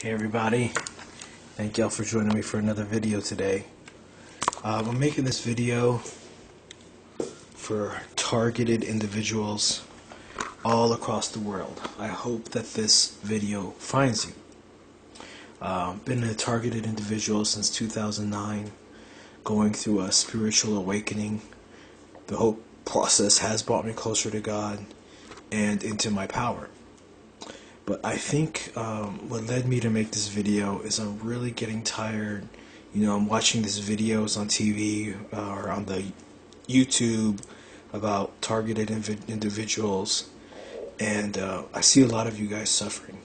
Hey everybody, thank y'all for joining me for another video today. I'm making this video for targeted individuals all across the world. I hope that this video finds you. Been a targeted individual since 2009, going through a spiritual awakening. The whole process has brought me closer to God and into my power. But I think what led me to make this video is I'm really getting tired. I'm watching these videos on TV or on the YouTube about targeted individuals, and I see a lot of you guys suffering.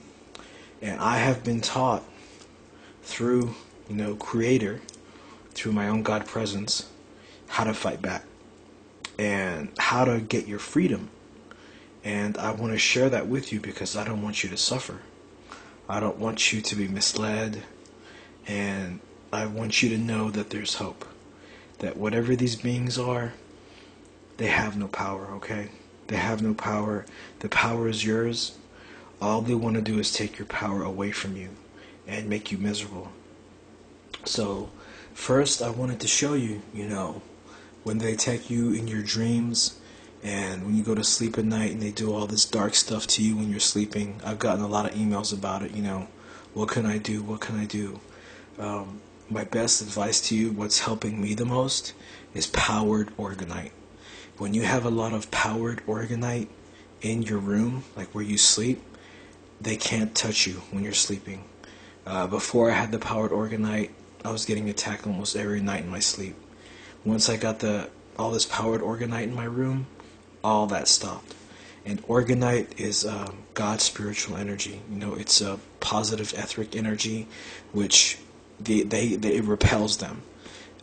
And I have been taught through, Creator, through my own God presence, how to fight back and how to get your freedom. And I want to share that with you because I don't want you to suffer. I don't want you to be misled. And I want you to know that there's hope. That whatever these beings are, they have no power, okay? They have no power. The power is yours. All they want to do is take your power away from you and make you miserable. So, first I wanted to show you, when they attack you in your dreams, and when you go to sleep at night and they do all this dark stuff to you when you're sleeping. I've gotten a lot of emails about it, what can I do, what can I do? My best advice to you, what's helping me the most, is powered Organite. When you have a lot of powered Organite in your room, like where you sleep, they can't touch you when you're sleeping. Before I had the powered Organite, I was getting attacked almost every night in my sleep. Once I got all this powered Organite in my room, all that stopped. And Organite is God's spiritual energy. It's a positive etheric energy, which it repels them.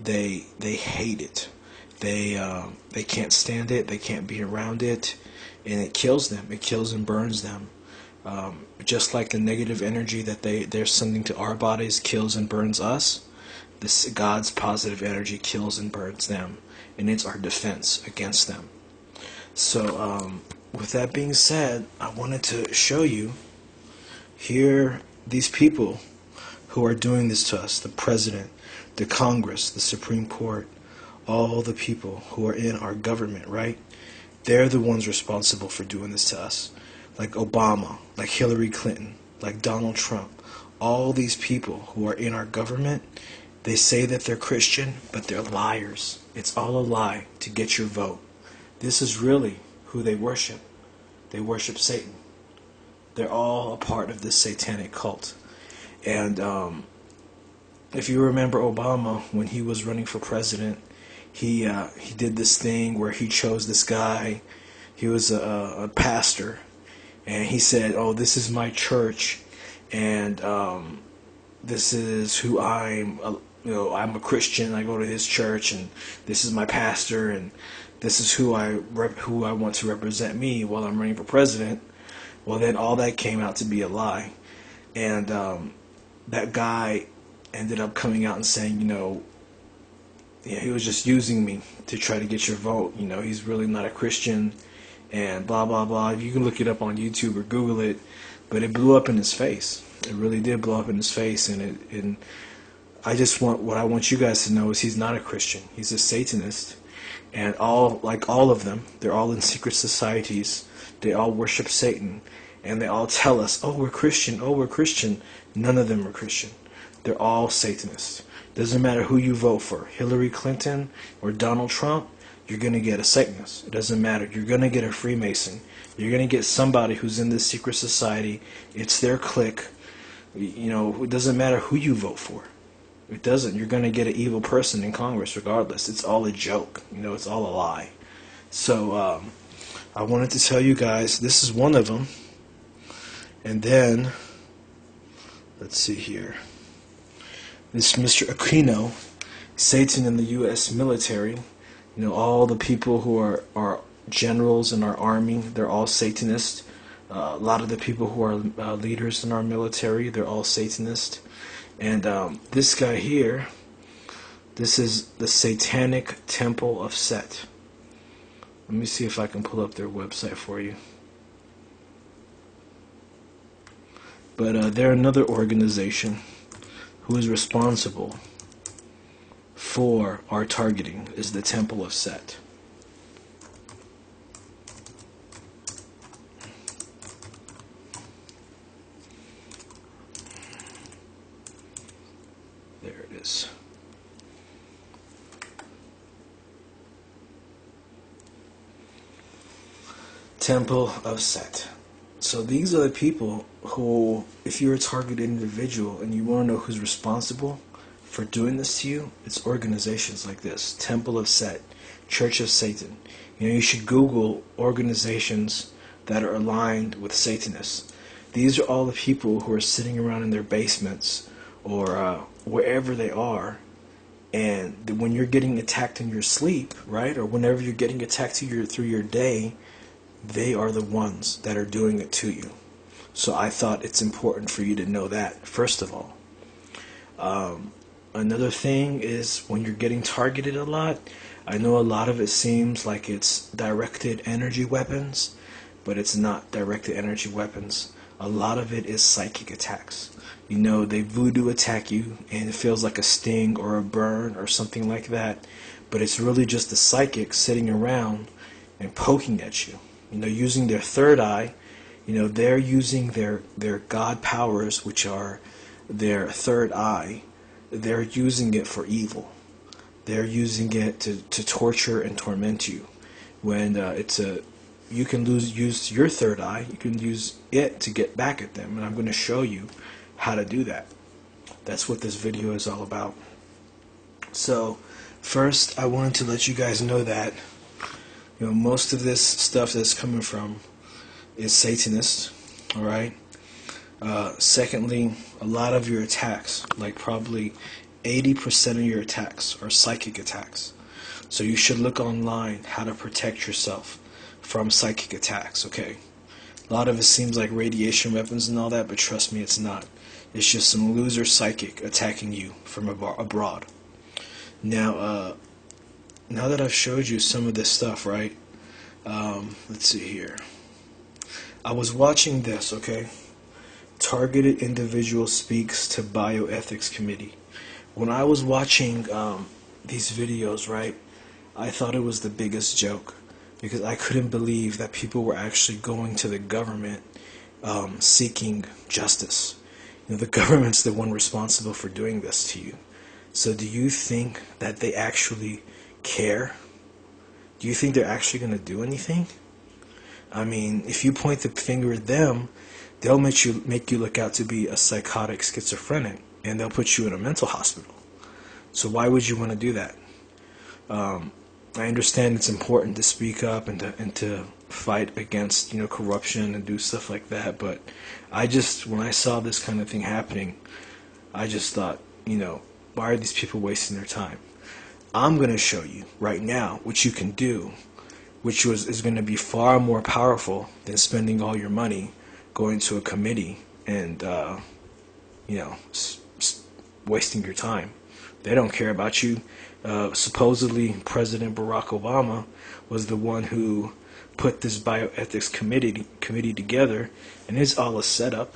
They hate it. They can't stand it. They can't be around it, and it kills them. It kills and burns them. Just like the negative energy that they're sending to our bodies kills and burns us. This God's positive energy kills and burns them, and it's our defense against them. So, with that being said, I wanted to show you here these people who are doing this to us: the President, the Congress, the Supreme Court, all the people who are in our government, right? They're the ones responsible for doing this to us. Like Obama, like Hillary Clinton, like Donald Trump. All these people who are in our government, they say that they're Christian, but they're liars. It's all a lie to get your vote. This is really who they worship. They worship Satan. They're all a part of this satanic cult. And if you remember Obama, when he was running for president, he did this thing where he chose this guy. He was a pastor, and he said, "Oh, this is my church, and this is who I'm. I'm a Christian. I go to his church, and this is my pastor, and this is who I want to represent me while I'm running for president." Well, then all that came out to be a lie, and that guy ended up coming out and saying, he was just using me to try to get your vote. He's really not a Christian, and blah blah blah. You can look it up on YouTube or Google it, but it blew up in his face. It really did blow up in his face, and what I want you guys to know is he's not a Christian. He's a Satanist. And all of them, they're all in secret societies. They all worship Satan. And they all tell us, "Oh, we're Christian. Oh, we're Christian." None of them are Christian. They're all Satanists. Doesn't matter who you vote for, Hillary Clinton or Donald Trump, you're going to get a Satanist. It doesn't matter. You're going to get a Freemason. You're going to get somebody who's in this secret society. It's their clique. It doesn't matter who you vote for. It doesn't. You're going to get an evil person in Congress regardless. It's all a joke. It's all a lie. So I wanted to tell you guys, this is one of them. And then, let's see here. This Mr. Aquino, Satan in the U.S. military. All the people who are generals in our army, they're all Satanists. A lot of the people who are leaders in our military, they're all Satanists. And this guy here, this is the Satanic Temple of Set. Let me see if I can pull up their website for you. But they're another organization who is responsible for our targeting, is the Temple of Set. There it is. Temple of Set. So these are the people who, if you're a targeted individual and you want to know who's responsible for doing this to you, it's organizations like this. Temple of Set, Church of Satan. You know, you should Google organizations that are aligned with Satanists. These are all the people who are sitting around in their basements or wherever they are, and when you're getting attacked in your sleep, right, or whenever you're getting attacked through your day, they are the ones that are doing it to you. So I thought it's important for you to know that, first of all. Another thing is when you're getting targeted a lot, I know a lot of it seems like it's directed energy weapons, but it's not directed energy weapons. A lot of it is psychic attacks. You know, they voodoo attack you and it feels like a sting or a burn or something like that, but it's really just the psychic sitting around and poking at you. You know, using their third eye. You know, they're using their God powers, which are their third eye. They're using it for evil. They're using it to torture and torment you. When you can use your third eye, you can use it to get back at them, and I'm going to show you how to do that. That's what this video is all about. So, first, I wanted to let you guys know that, you know, most of this stuff that's coming from is Satanist, alright? Secondly, a lot of your attacks, like probably 80% of your attacks, are psychic attacks. So you should look online how to protect yourself from psychic attacks, okay? A lot of it seems like radiation weapons and all that, but trust me, it's not. It's just some loser psychic attacking you from abroad. Now, now that I've showed you some of this stuff, right? Let's see here. I was watching this, okay? Targeted individual speaks to bioethics committee. When I was watching these videos, right, I thought it was the biggest joke because I couldn't believe that people were actually going to the government seeking justice. You know, the government's the one responsible for doing this to you. So do you think that they actually care? Do you think they're actually going to do anything? I mean, if you point the finger at them, they'll make you look out to be a psychotic schizophrenic, and they'll put you in a mental hospital. So why would you want to do that? I understand it's important to speak up and to fight against, you know, corruption and do stuff like that, but when I saw this kind of thing happening, I just thought, you know, why are these people wasting their time? I'm going to show you right now what you can do, which is going to be far more powerful than spending all your money going to a committee and, you know, wasting your time. They don't care about you. Supposedly, President Barack Obama was the one who put this bioethics committee together, and it's all a setup.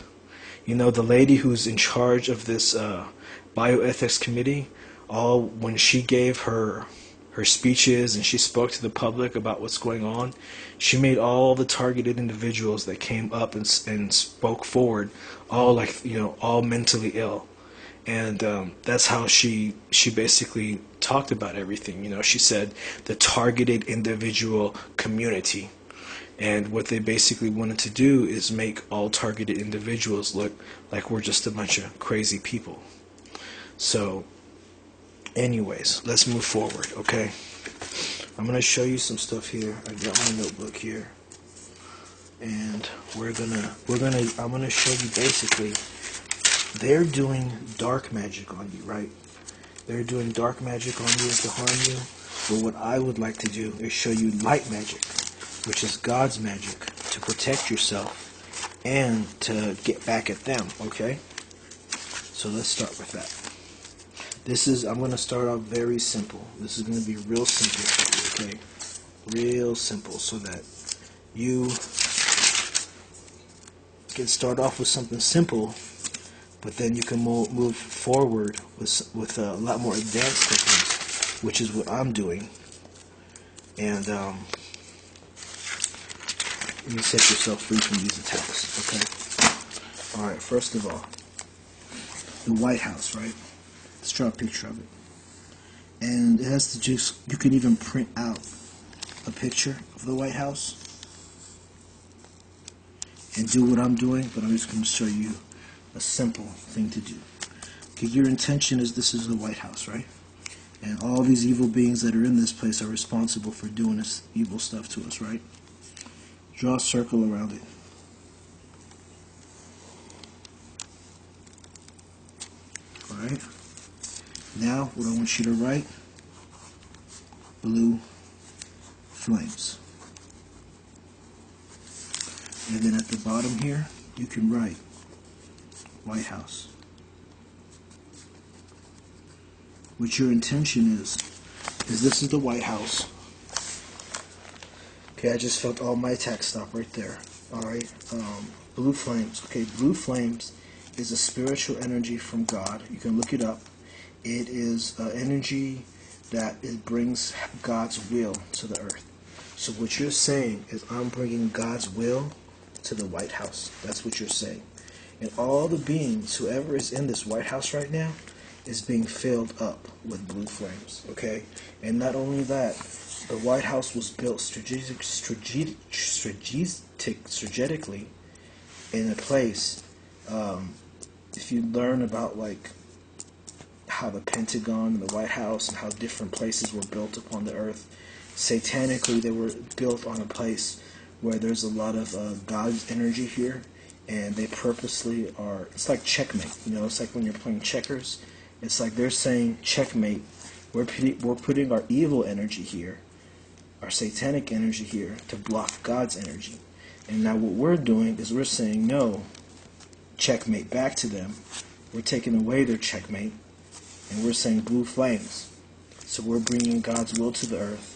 You know, the lady who's in charge of this bioethics committee, when she gave her speeches and she spoke to the public about what's going on, she made all the targeted individuals that came up and spoke forward all, like, you know, all mentally ill. And that's how she basically talked about everything. You know, she said the targeted individual community. And what they basically wanted to do is make all targeted individuals look like we're just a bunch of crazy people. So, anyways, let's move forward, okay? I'm going to show you some stuff here. I got my notebook here. And I'm going to show you basically, they're doing dark magic on you, right? They're doing dark magic on you to harm you. But what I would like to do is show you light magic, which is God's magic, to protect yourself and to get back at them, okay? So let's start with that. I'm going to start off very simple. This is going to be real simple for you, okay? Real simple, so that you You can start off with something simple, but then you can move forward with a lot more advanced techniques, which is what I'm doing. And let me set yourself free from these attacks, okay? Alright, first of all, the White House, right? Let's draw a picture of it. And it has to just, you can even print out a picture of the White House and do what I'm doing, but I'm just going to show you a simple thing to do. Okay, your intention is this is the White House, right? And all these evil beings that are in this place are responsible for doing this evil stuff to us, right? Draw a circle around it. Alright? Now, what I want you to write, blue flames. And then at the bottom here, you can write White House. What your intention is this is the White House. Okay, I just felt all my attacks stop right there. Alright, blue flames. Okay, blue flames is a spiritual energy from God. You can look it up. It is energy that it brings God's will to the earth. So what you're saying is I'm bringing God's will to the White House. That's what you're saying. And all the beings, whoever is in this White House right now, is being filled up with blue flames. Okay? And not only that, the White House was built strategically in a place. If you learn about like how the Pentagon and the White House and how different places were built upon the earth, satanically they were built on a place where there's a lot of God's energy here, and they purposely are, it's like checkmate, you know, it's like when you're playing checkers, it's like they're saying checkmate, we're putting our evil energy here, our satanic energy here, to block God's energy. And now what we're doing is we're saying no, checkmate back to them, we're taking away their checkmate, and we're saying blue flames. So we're bringing God's will to the earth.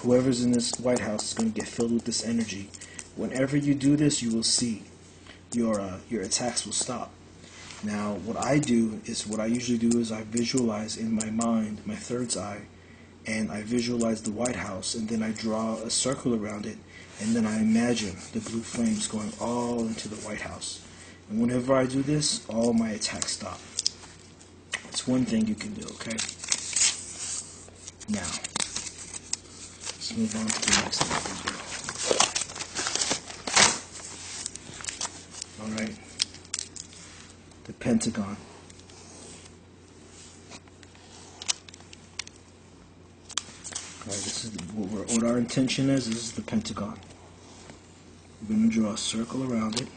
Whoever's in this White House is going to get filled with this energy. Whenever you do this, you will see your attacks will stop. Now, what I usually do is I visualize in my mind, my third's eye, and I visualize the White House, and then I draw a circle around it, and then I imagine the blue flames going all into the White House. And whenever I do this, all my attacks stop. It's one thing you can do, okay? Now, let's move on to the next thing. Alright. The Pentagon. Alright, this is what our intention is. This is the Pentagon. We're going to draw a circle around it.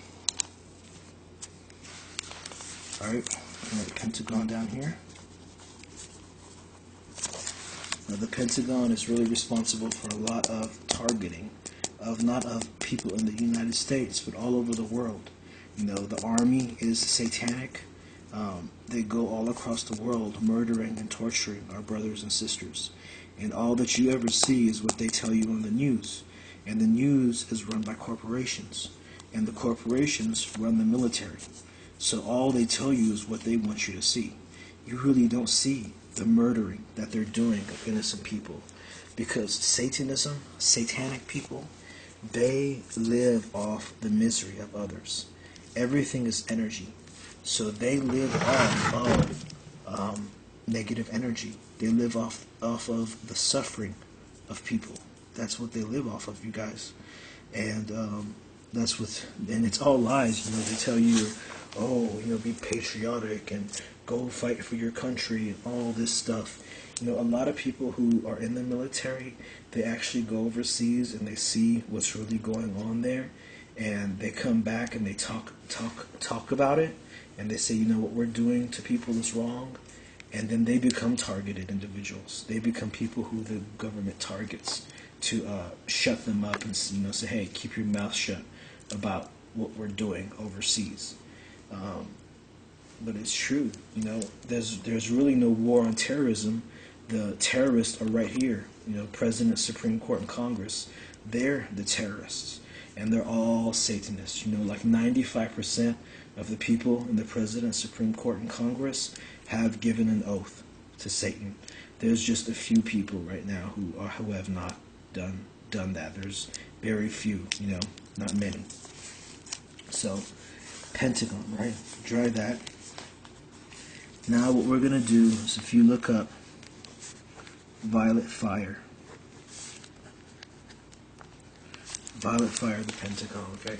Alright, the Pentagon down here. Now the Pentagon is really responsible for a lot of targeting of not of people in the United States, but all over the world. You know, the army is satanic. They go all across the world murdering and torturing our brothers and sisters. And all that you ever see is what they tell you on the news. And the news is run by corporations. And the corporations run the military. So all they tell you is what they want you to see. You really don't see the murdering that they're doing of innocent people. Because Satanism, satanic people, they live off the misery of others. Everything is energy. So they live off of negative energy. They live off of the suffering of people. That's what they live off of, you guys. And and it's all lies. You know, they tell you, oh, you know, be patriotic and go fight for your country and all this stuff. You know, a lot of people who are in the military, they actually go overseas and they see what's really going on there, and they come back and they talk about it, and they say, you know, what we're doing to people is wrong, and then they become targeted individuals. They become people who the government targets to shut them up and, you know, say, hey, keep your mouth shut about what we're doing overseas. But it's true, you know, there's really no war on terrorism. The terrorists are right here, you know, President, Supreme Court, and Congress. They're the terrorists. and they're all Satanists. You know, like 95% of the people in the President, Supreme Court, and Congress have given an oath to Satan. There's just a few people right now who have not done that. There's very few, you know, not many. So, Pentagon, right? Try that. Now what we're going to do is, if you look up Violet Fire, the Pentagon, okay?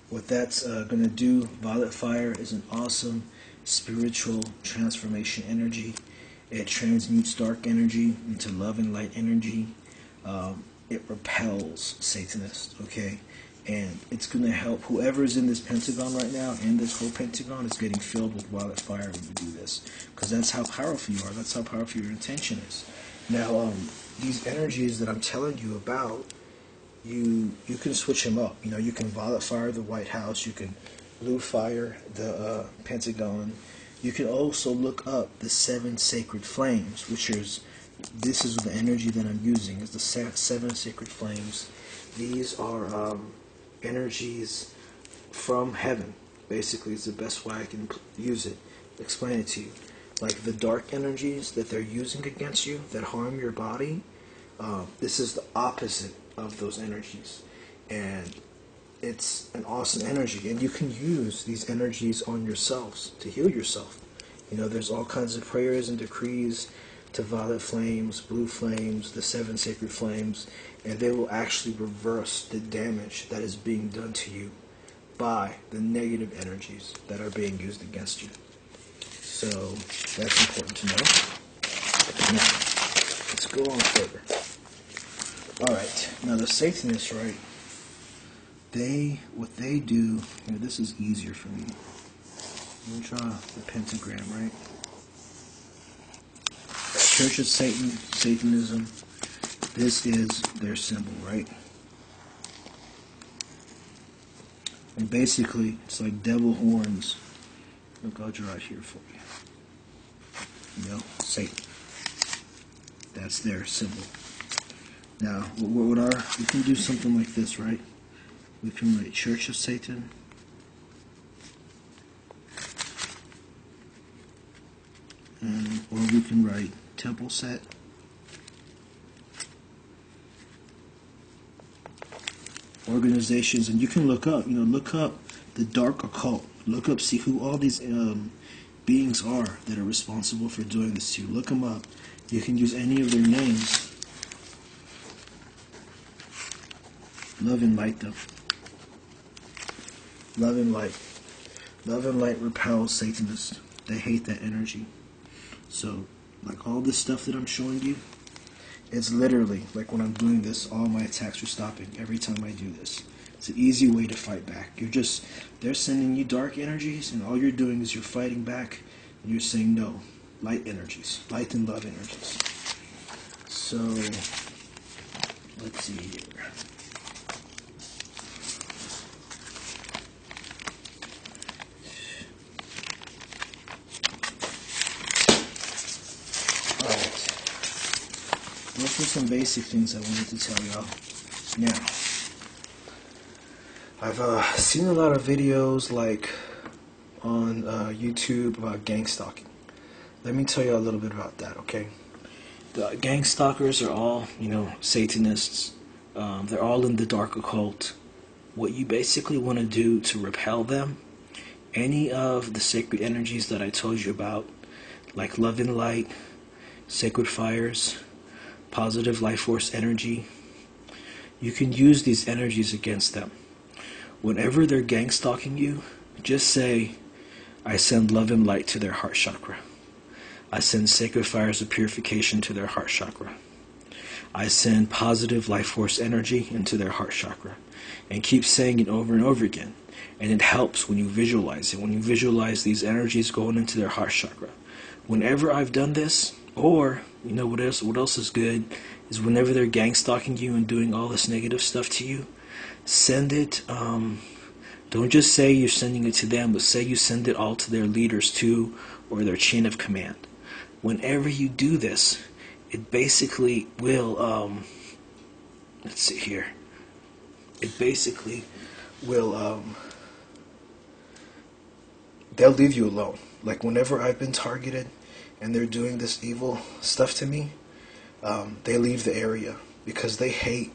What that's going to do, Violet Fire is an awesome spiritual transformation energy. It transmutes dark energy into love and light energy. It repels Satanists, okay? And it's going to help whoever's in this Pentagon right now, and this whole Pentagon is getting filled with Violet Fire when you do this. Because that's how powerful you are. That's how powerful your intention is. Now, these energies that I'm telling you about, you can switch them up. You know, you can Violet Fire the White House. You can Blue Fire the Pentagon. You can also look up the 7 sacred flames, this is the energy that I'm using, is the 7 sacred flames. These are energies from heaven. Basically, it's the best way I can use it, explain it to you. Like the dark energies that they're using against you that harm your body, this is the opposite of those energies. And it's an awesome energy, and you can use these energies on yourselves to heal yourself. You know, there's all kinds of prayers and decrees to violet flames, blue flames, the 7 sacred flames, and they will actually reverse the damage that is being done to you by the negative energies that are being used against you. So that's important to know. Now, let's go on further. Alright, now the Satanists, right, what they do, this is easier for me. Let me draw the pentagram, right? Church of Satan, Satanism, this is their symbol, right? And basically, it's like devil horns. Look, I'll draw it here for you. You know, Satan. That's their symbol. Now, we can do something like this, right? We can write Church of Satan. Or we can write Temple Set. Organizations, and you can look up the dark occult. Look up, see who all these beings are that are responsible for doing this to you. Look them up. You can use any of their names. Love and light them. Love and light. Love and light repels Satanists. They hate that energy. So, like all this stuff that I'm showing you, it's literally, like when I'm doing this, all my attacks are stopping every time I do this. It's an easy way to fight back. They're sending you dark energies, and all you're doing is you're fighting back, and you're saying no. Light energies. Light and love energies. So, let's see here. Those are some basic things I wanted to tell y'all. Now, I've seen a lot of videos like on YouTube about gang stalking. Let me tell you a little bit about that, okay? The gang stalkers are all, Satanists. They're all in the dark occult. What you basically want to do to repel them, any of the sacred energies that I told you about, like love and light, sacred fires, positive life force energy, you can use these energies against them. Whenever they're gang stalking you, just say, I send love and light to their heart chakra. I send sacred fires of purification to their heart chakra. I send positive life force energy into their heart chakra. And keep saying it over and over again. And it helps when you visualize it. When you visualize these energies going into their heart chakra. Whenever I've done this, or, what else is good, is whenever they're gang stalking you and doing all this negative stuff to you, send it, don't just say you're sending it to them, but say you send it all to their leaders too, or their chain of command. Whenever you do this, it basically will, let's see here, it basically will, they'll leave you alone. Like whenever I've been targeted and they're doing this evil stuff to me, they leave the area because they hate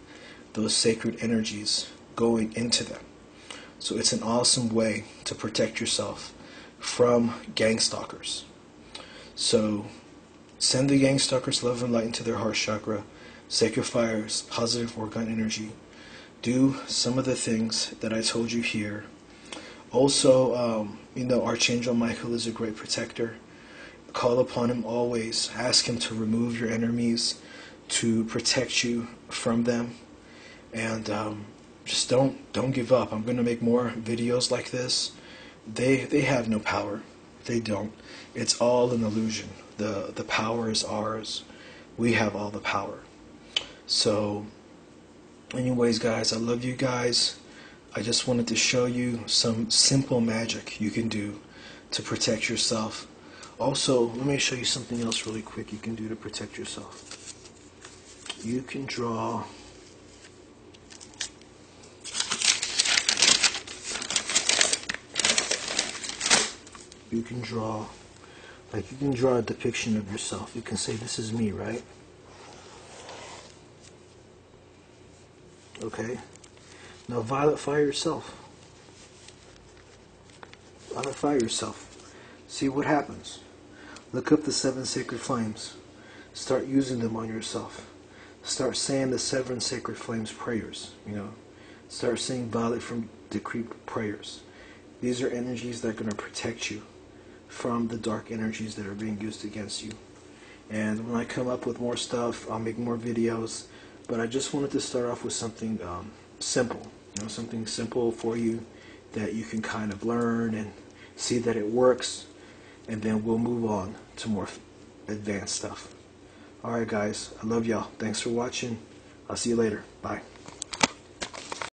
those sacred energies going into them. So it's an awesome way to protect yourself from gang stalkers. So send the gang stalkers love and light into their heart chakra, sacred fires, positive Organite energy. Do some of the things that I told you here. Also, Archangel Michael is a great protector. Call upon him always. Ask him to remove your enemies, to protect you from them. And just don't give up. I'm going to make more videos like this. They have no power. They don't. It's all an illusion. The power is ours. We have all the power. So anyways, guys, I love you guys. I just wanted to show you some simple magic you can do to protect yourself. Also, let me show you something else really quick you can do to protect yourself. You can draw you can draw a depiction of yourself. You can say, this is me, right? Okay. Now violet fire yourself. Violet fire yourself. See what happens. Look up the 7 sacred flames. Start using them on yourself. Start saying the 7 sacred flames prayers. Start saying violet from decree prayers. These are energies that are going to protect you from the dark energies that are being used against you. And when I come up with more stuff, I'll make more videos. But I just wanted to start off with something simple, something simple for you that you can kind of learn and see that it works, and then we'll move on to more advanced stuff. Alright guys, I love y'all. Thanks for watching. I'll see you later. Bye.